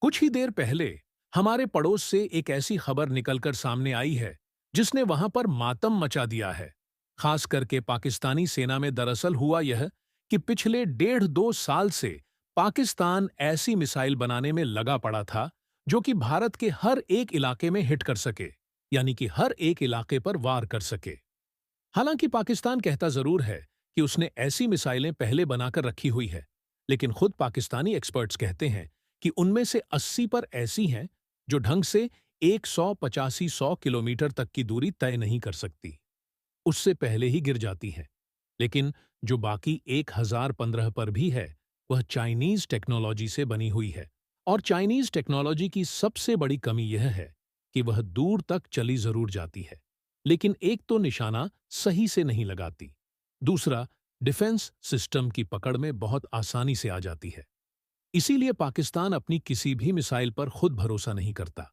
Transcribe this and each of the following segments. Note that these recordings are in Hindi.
कुछ ही देर पहले हमारे पड़ोस से एक ऐसी खबर निकलकर सामने आई है जिसने वहां पर मातम मचा दिया है। खास करके पाकिस्तानी सेना में दरअसल हुआ यह कि पिछले 1.5-2 साल से पाकिस्तान ऐसी मिसाइल बनाने में लगा पड़ा था जो कि भारत के हर एक इलाके में हिट कर सके, यानी कि हर एक इलाके पर वार कर सके। हालांकि पाकिस्तान कहता जरूर है कि उसने ऐसी मिसाइलें पहले बनाकर रखी हुई है, लेकिन खुद पाकिस्तानी एक्सपर्ट्स कहते हैं कि उनमें से 80 पर ऐसी हैं जो ढंग से 100-100 किलोमीटर तक की दूरी तय नहीं कर सकती, उससे पहले ही गिर जाती हैं। लेकिन जो बाकी 1015 पर भी है, वह चाइनीज टेक्नोलॉजी से बनी हुई है। और चाइनीज टेक्नोलॉजी की सबसे बड़ी कमी यह है कि वह दूर तक चली जरूर जाती है, लेकिन एक तो निशाना सही से नहीं लगाती, दूसरा डिफेंस सिस्टम की पकड़ में बहुत आसानी से आ जाती है। इसीलिए पाकिस्तान अपनी किसी भी मिसाइल पर खुद भरोसा नहीं करता।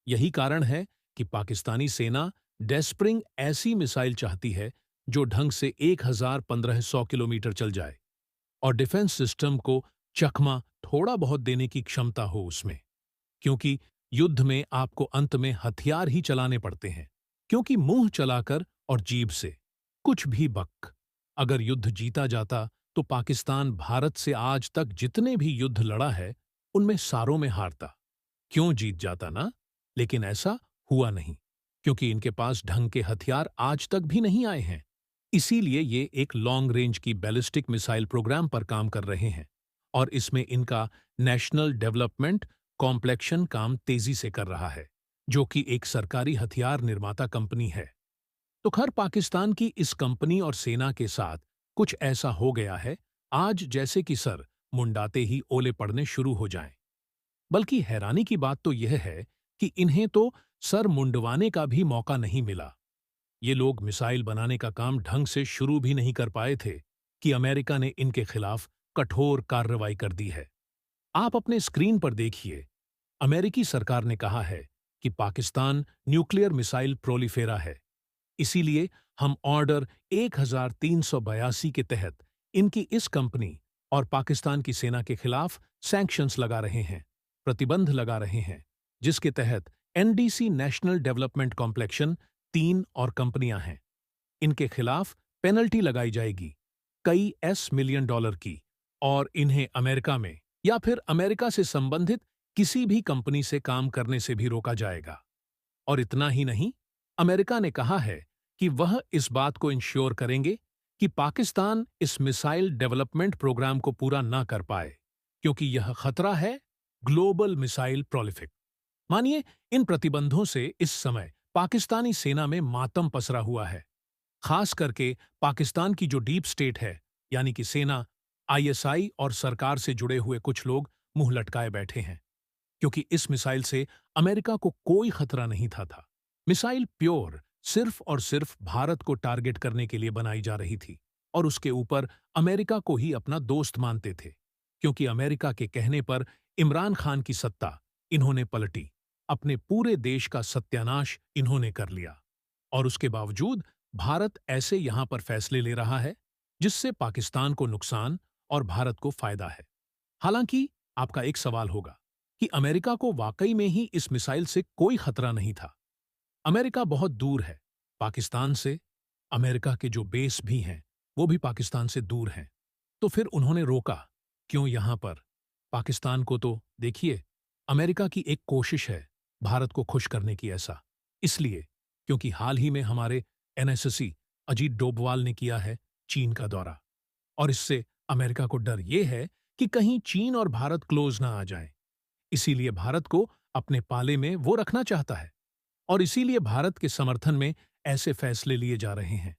यही कारण है कि पाकिस्तानी सेना डेस्प्रिंग ऐसी मिसाइल चाहती है जो ढंग से 1000-1500 किलोमीटर चल जाए और डिफेंस सिस्टम को चकमा थोड़ा बहुत देने की क्षमता हो उसमें। क्योंकि युद्ध में आपको अंत में हथियार ही चलाने पड़ते हैं, क्योंकि मुंह चलाकर और जीभ से कुछ भी बक। अगर युद्ध जीता जाता तो पाकिस्तान भारत से आज तक जितने भी युद्ध लड़ा है उनमें सारों में हारता। क्यों जीत जाता ना? लेकिन ऐसा हुआ नहीं, क्योंकि इनके पास ढंग के हथियार आज तक भी नहीं आए हैं। इसीलिए ये एक लॉन्ग रेंज की बैलिस्टिक मिसाइल प्रोग्राम पर काम कर रहे हैं और इसमें इनका नेशनल डेवलपमेंट कॉम्प्लेक्शन काम तेजी से कर रहा है, जो कि एक सरकारी हथियार निर्माता कंपनी है। तो खैर पाकिस्तान की इस कंपनी और सेना के साथ कुछ ऐसा हो गया है आज जैसे कि सर मुंडाते ही ओले पड़ने शुरू हो जाएं। बल्कि हैरानी की बात तो यह है कि इन्हें तो सर मुंडवाने का भी मौका नहीं मिला। ये लोग मिसाइल बनाने का काम ढंग से शुरू भी नहीं कर पाए थे कि अमेरिका ने इनके खिलाफ कठोर कार्रवाई कर दी है। आप अपने स्क्रीन पर देखिए, अमेरिकी सरकार ने कहा है कि पाकिस्तान न्यूक्लियर मिसाइल प्रोलिफेरा है। इसीलिए हम ऑर्डर 1382 के तहत इनकी इस कंपनी और पाकिस्तान की सेना के खिलाफ सैंक्शंस लगा रहे हैं, प्रतिबंध लगा रहे हैं, जिसके तहत एनडीसी नेशनल डेवलपमेंट कॉम्प्लेक्शन 3 और कंपनियां हैं। इनके खिलाफ पेनल्टी लगाई जाएगी कई मिलियन डॉलर की, और इन्हें अमेरिका में या फिर अमेरिका से संबंधित किसी भी कंपनी से काम करने से भी रोका जाएगा। और इतना ही नहीं, अमेरिका ने कहा है कि वह इस बात को इंश्योर करेंगे कि पाकिस्तान इस मिसाइल डेवलपमेंट प्रोग्राम को पूरा ना कर पाए, क्योंकि यह खतरा है ग्लोबल मिसाइल प्रोलिफिक। मानिए, इन प्रतिबंधों से इस समय पाकिस्तानी सेना में मातम पसरा हुआ है। खास करके पाकिस्तान की जो डीप स्टेट है, यानी कि सेना, आईएसआई और सरकार से जुड़े हुए कुछ लोग मुंह लटकाए बैठे हैं, क्योंकि इस मिसाइल से अमेरिका को कोई खतरा नहीं था। मिसाइल प्योर सिर्फ और सिर्फ भारत को टारगेट करने के लिए बनाई जा रही थी और उसके ऊपर अमेरिका को ही अपना दोस्त मानते थे, क्योंकि अमेरिका के कहने पर इमरान खान की सत्ता इन्होंने पलटी, अपने पूरे देश का सत्यानाश इन्होंने कर लिया। और उसके बावजूद भारत ऐसे यहां पर फैसले ले रहा है जिससे पाकिस्तान को नुकसान और भारत को फायदा है। हालांकि आपका एक सवाल होगा कि अमेरिका को वाकई में ही इस मिसाइल से कोई खतरा नहीं था। अमेरिका बहुत दूर है पाकिस्तान से, अमेरिका के जो बेस भी हैं वो भी पाकिस्तान से दूर हैं। तो फिर उन्होंने रोका क्यों यहां पर? पाकिस्तान को तो देखिए, अमेरिका की एक कोशिश है भारत को खुश करने की, ऐसा इसलिए क्योंकि हाल ही में हमारे एनएसएसी अजीत डोभाल ने किया है चीन का दौरा, और इससे अमेरिका को डर ये है कि कहीं चीन और भारत क्लोज ना आ जाएं। इसीलिए भारत को अपने पाले में वो रखना चाहता है और इसीलिए भारत के समर्थन में ऐसे फैसले लिए जा रहे हैं।